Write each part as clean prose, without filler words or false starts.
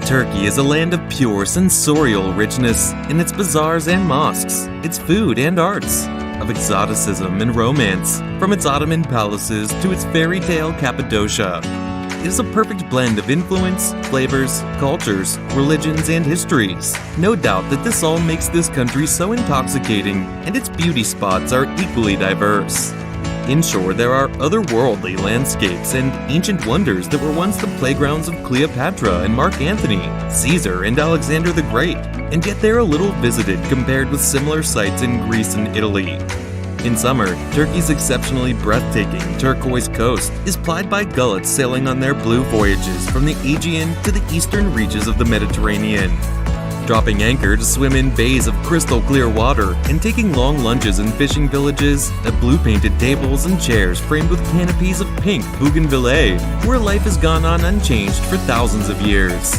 Turkey is a land of pure sensorial richness in its bazaars and mosques, its food and arts, of exoticism and romance, from its Ottoman palaces to its fairy tale Cappadocia. It is a perfect blend of influence, flavors, cultures, religions, and histories. No doubt that this all makes this country so intoxicating, and its beauty spots are equally diverse. Inshore, there are otherworldly landscapes and ancient wonders that were once the playgrounds of Cleopatra and Mark Antony, Caesar and Alexander the Great, and yet they are little visited compared with similar sites in Greece and Italy. In summer, Turkey's exceptionally breathtaking turquoise coast is plied by gullets sailing on their blue voyages from the Aegean to the eastern reaches of the Mediterranean. Dropping anchor to swim in bays of crystal clear water and taking long lunches in fishing villages at blue-painted tables and chairs framed with canopies of pink bougainvillea, where life has gone on unchanged for thousands of years.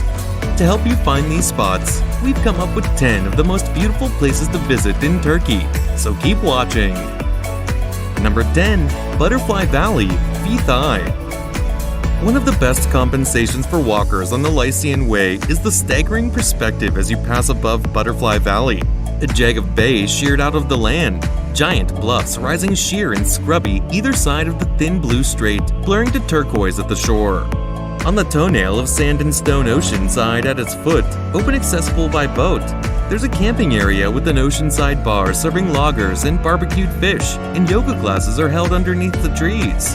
To help you find these spots, we've come up with 10 of the most beautiful places to visit in Turkey, so keep watching. Number 10. Butterfly Valley, VALLY-FETHIYE. One of the best compensations for walkers on the Lycian Way is the staggering perspective as you pass above Butterfly Valley, a jag of bays sheared out of the land, giant bluffs rising sheer and scrubby either side of the thin blue strait, blurring to turquoise at the shore. On the toenail of sand and stone oceanside at its foot, open accessible by boat, there's a camping area with an oceanside bar serving lagers and barbecued fish, and yoga classes are held underneath the trees.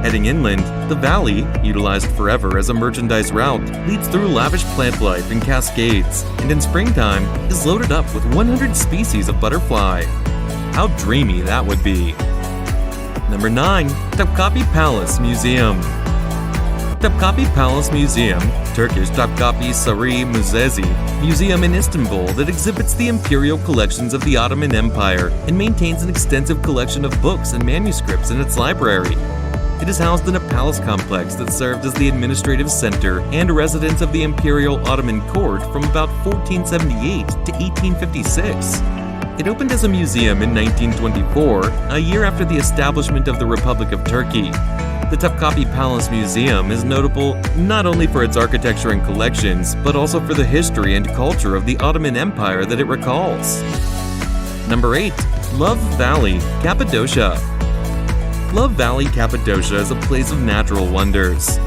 Heading inland, the valley, utilized forever as a merchandise route, leads through lavish plant life and cascades, and in springtime is loaded up with 100 species of butterfly. How dreamy that would be! Number 9. TOPKAPI Palace Museum. TOPKAPI Palace Museum, Turkish Topkapi Sarayı Müzesi, museum in Istanbul that exhibits the imperial collections of the Ottoman Empire and maintains an extensive collection of books and manuscripts in its library. It is housed in a palace complex that served as the administrative center and residence of the Imperial Ottoman Court from about 1478 to 1856. It opened as a museum in 1924, a year after the establishment of the Republic of Turkey. The Topkapi Palace Museum is notable not only for its architecture and collections, but also for the history and culture of the Ottoman Empire that it recalls. Number 8. Love Valley, Cappadocia. Love Valley, Cappadocia is a place of natural wonders.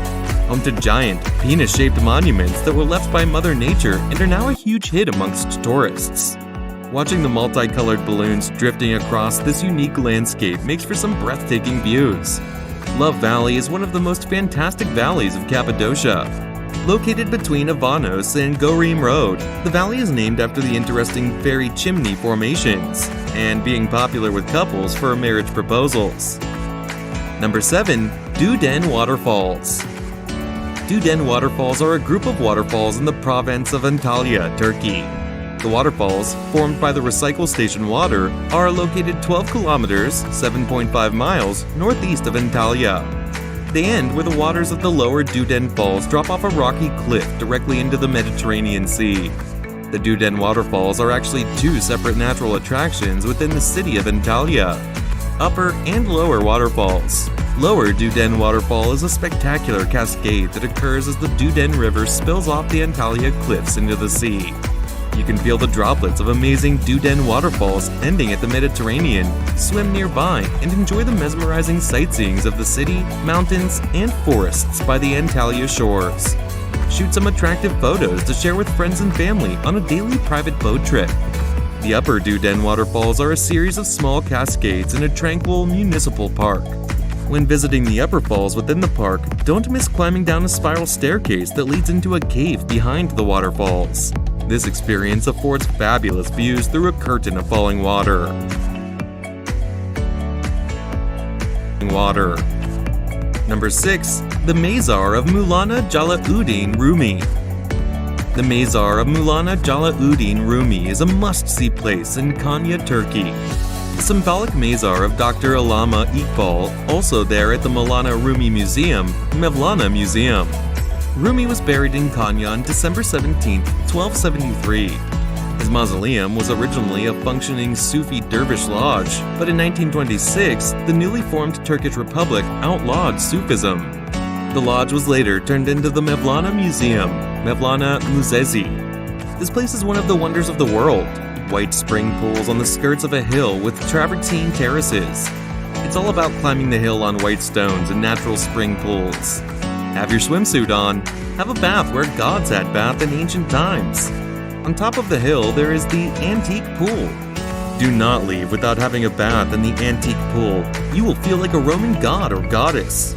Home to giant, penis-shaped monuments that were left by Mother Nature and are now a huge hit amongst tourists. Watching the multicolored balloons drifting across this unique landscape makes for some breathtaking views. Love Valley is one of the most fantastic valleys of Cappadocia. Located between Avanos and Gorim Road, the valley is named after the interesting fairy chimney formations, and being popular with couples for marriage proposals. Number 7. DUDEN Waterfalls. DUDEN Waterfalls are a group of waterfalls in the province of Antalya, Turkey. The waterfalls, formed by the recycle station water, are located 12 kilometers (7.5 miles) northeast of Antalya. They end where the waters of the lower DUDEN Falls drop off a rocky cliff directly into the Mediterranean Sea. The DUDEN Waterfalls are actually two separate natural attractions within the city of Antalya. Upper and lower waterfalls. Lower DUDEN Waterfall is a spectacular cascade that occurs as the DUDEN River spills off the Antalya cliffs into the sea. You can feel the droplets of amazing DUDEN waterfalls ending at the Mediterranean, swim nearby, and enjoy the mesmerizing sightseeings of the city, mountains, and forests by the Antalya shores. Shoot some attractive photos to share with friends and family on a daily private boat trip. The upper DUDEN waterfalls are a series of small cascades in a tranquil municipal park. When visiting the upper falls within the park, don't miss climbing down a spiral staircase that leads into a cave behind the waterfalls. This experience affords fabulous views through a curtain of falling water. Number 6. The Mazar of MOULANA JALALUDDIN, RUMI. The Mazar of MOULANA JALALUDDIN, RUMI is a must-see place in Konya, Turkey. The symbolic Mazar of Dr. Allama Iqbal, also there at the MOULANA Rumi Museum, Mevlana Museum. Rumi was buried in Konya on December 17, 1273. His mausoleum was originally a functioning Sufi dervish lodge, but in 1926, the newly formed Turkish Republic outlawed Sufism. The lodge was later turned into the Mevlana Museum, Mevlana Muzzezi. This place is one of the wonders of the world. White spring pools on the skirts of a hill with travertine terraces. It's all about climbing the hill on white stones and natural spring pools. Have your swimsuit on. Have a bath where gods had bath in ancient times. On top of the hill, there is the antique pool. Do not leave without having a bath in the antique pool. You will feel like a Roman god or goddess.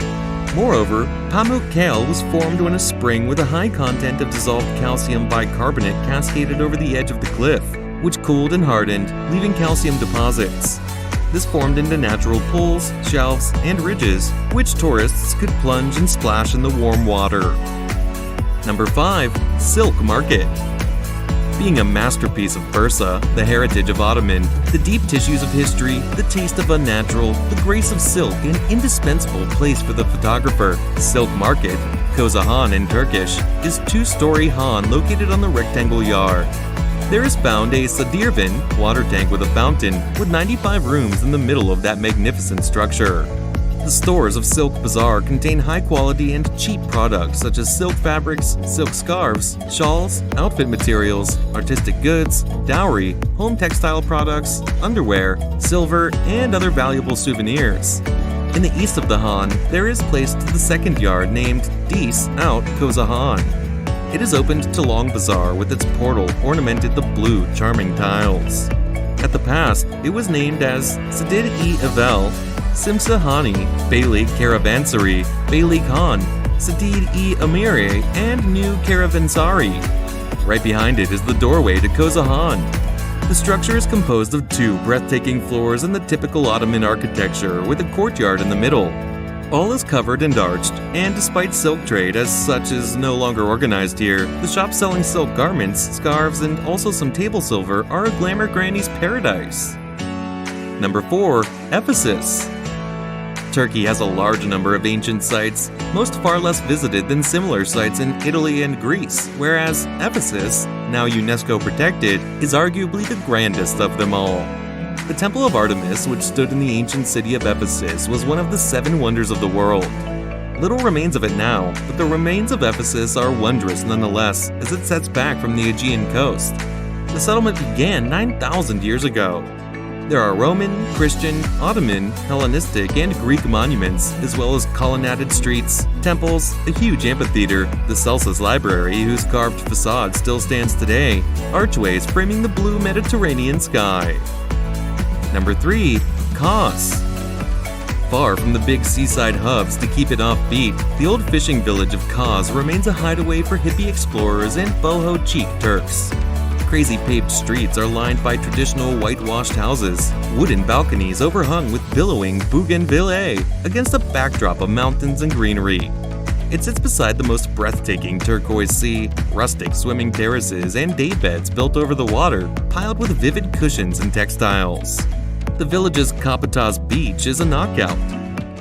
Moreover, Pamuk Kale was formed when a spring with a high content of dissolved calcium bicarbonate cascaded over the edge of the cliff, which cooled and hardened, leaving calcium deposits. This formed into natural pools, shelves, and ridges, which tourists could plunge and splash in the warm water. Number 5. Silk Market. Being a masterpiece of Bursa, the heritage of Ottoman, the deep tissues of history, the taste of unnatural, the grace of silk, an indispensable place for the photographer, Silk Market, Koza Han in Turkish, is a two-story han located on the rectangle yard. There is found a Sadirvan, water tank with a fountain, with 95 rooms in the middle of that magnificent structure. The stores of Silk Bazaar contain high-quality and cheap products such as silk fabrics, silk scarves, shawls, outfit materials, artistic goods, dowry, home textile products, underwear, silver, and other valuable souvenirs. In the east of the Han, there is placed the second yard named Dis Out Koza Han. It is opened to Long Bazaar with its portal ornamented with blue, charming tiles. At the past, it was named as Sadid-e-Evel, Simsahani, Beylik Caravansary, Beylik Han, Sadid-e-Amire, and New Caravansary. Right behind it is the doorway to Koza Han. The structure is composed of two breathtaking floors in the typical Ottoman architecture with a courtyard in the middle. All is covered and arched, and despite silk trade as such is no longer organized here, the shops selling silk garments, scarves, and also some table silver are a glamour granny's paradise. Number 4. Ephesus. Turkey has a large number of ancient sites, most far less visited than similar sites in Italy and Greece, whereas Ephesus, now UNESCO protected, is arguably the grandest of them all. The Temple of Artemis, which stood in the ancient city of Ephesus, was one of the 7 wonders of the world. Little remains of it now, but the remains of Ephesus are wondrous nonetheless, as it sets back from the Aegean coast. The settlement began 9,000 years ago. There are Roman, Christian, Ottoman, Hellenistic, and Greek monuments, as well as colonnaded streets, temples, a huge amphitheater, the Celsus Library, whose carved facade still stands today, archways framing the blue Mediterranean sky. Number 3. Kos. Far from the big seaside hubs to keep it offbeat, the old fishing village of Kos remains a hideaway for hippie explorers and boho-chic Turks. Crazy paved streets are lined by traditional whitewashed houses, wooden balconies overhung with billowing bougainvillea against a backdrop of mountains and greenery. It sits beside the most breathtaking turquoise sea, rustic swimming terraces, and daybeds built over the water, piled with vivid cushions and textiles. The village's Kapataz beach is a knockout,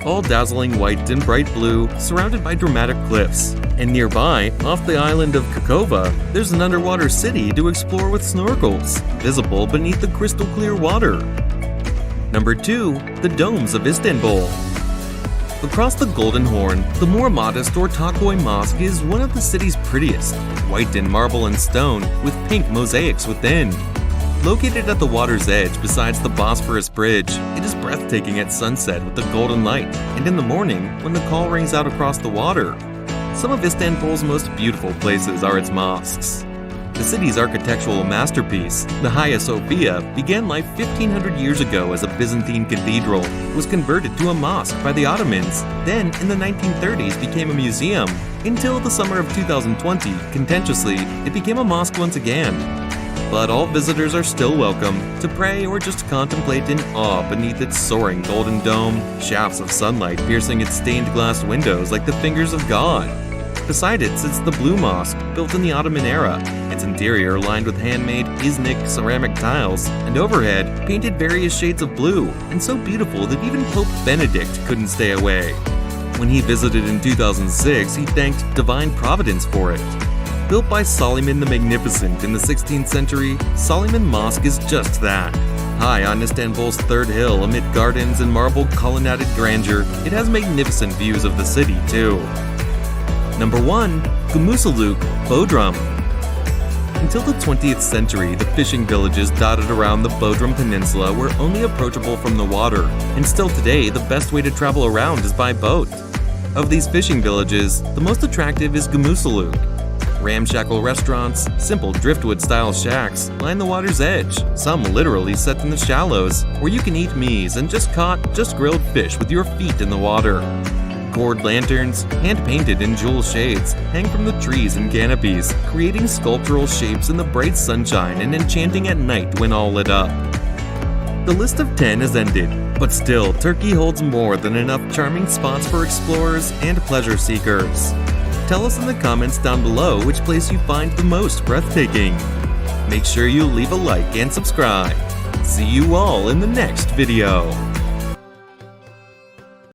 all dazzling white and bright blue, surrounded by dramatic cliffs. And nearby, off the island of Kakova, there's an underwater city to explore with snorkels, visible beneath the crystal clear water. Number 2. The Domes of Istanbul. Across the Golden Horn, the more modest Ortaköy Mosque is one of the city's prettiest, white in marble and stone, with pink mosaics within. Located at the water's edge besides the Bosphorus Bridge, it is breathtaking at sunset with the golden light, and in the morning when the call rings out across the water. Some of Istanbul's most beautiful places are its mosques. The city's architectural masterpiece, the Hagia Sophia, began life 1,500 years ago as a Byzantine cathedral, was converted to a mosque by the Ottomans, then in the 1930s became a museum, until the summer of 2020, contentiously, it became a mosque once again. But all visitors are still welcome to pray or just contemplate in awe beneath its soaring golden dome, shafts of sunlight piercing its stained glass windows like the fingers of God. Beside it sits the Blue Mosque, built in the Ottoman era, its interior lined with handmade Iznik ceramic tiles, and overhead painted various shades of blue, and so beautiful that even Pope Benedict couldn't stay away. When he visited in 2006, he thanked Divine Providence for it. Built by Suleiman the Magnificent in the 16th century, Suleiman Mosque is just that. High on Istanbul's third hill amid gardens and marble colonnaded grandeur, it has magnificent views of the city too. Number 1. GUMUSLUK, BODRUM. Until the 20th century, the fishing villages dotted around the BODRUM Peninsula were only approachable from the water, and still today, the best way to travel around is by boat. Of these fishing villages, the most attractive is GUMUSLUK. Ramshackle restaurants, simple driftwood-style shacks line the water's edge, some literally set in the shallows, where you can eat meals and just grilled fish with your feet in the water. Gourd lanterns, hand-painted in jewel shades, hang from the trees and canopies, creating sculptural shapes in the bright sunshine and enchanting at night when all lit up. The list of 10 has ended, but still, Turkey holds more than enough charming spots for explorers and pleasure seekers. Tell us in the comments down below which place you find the most breathtaking. Make sure you leave a like and subscribe. See you all in the next video.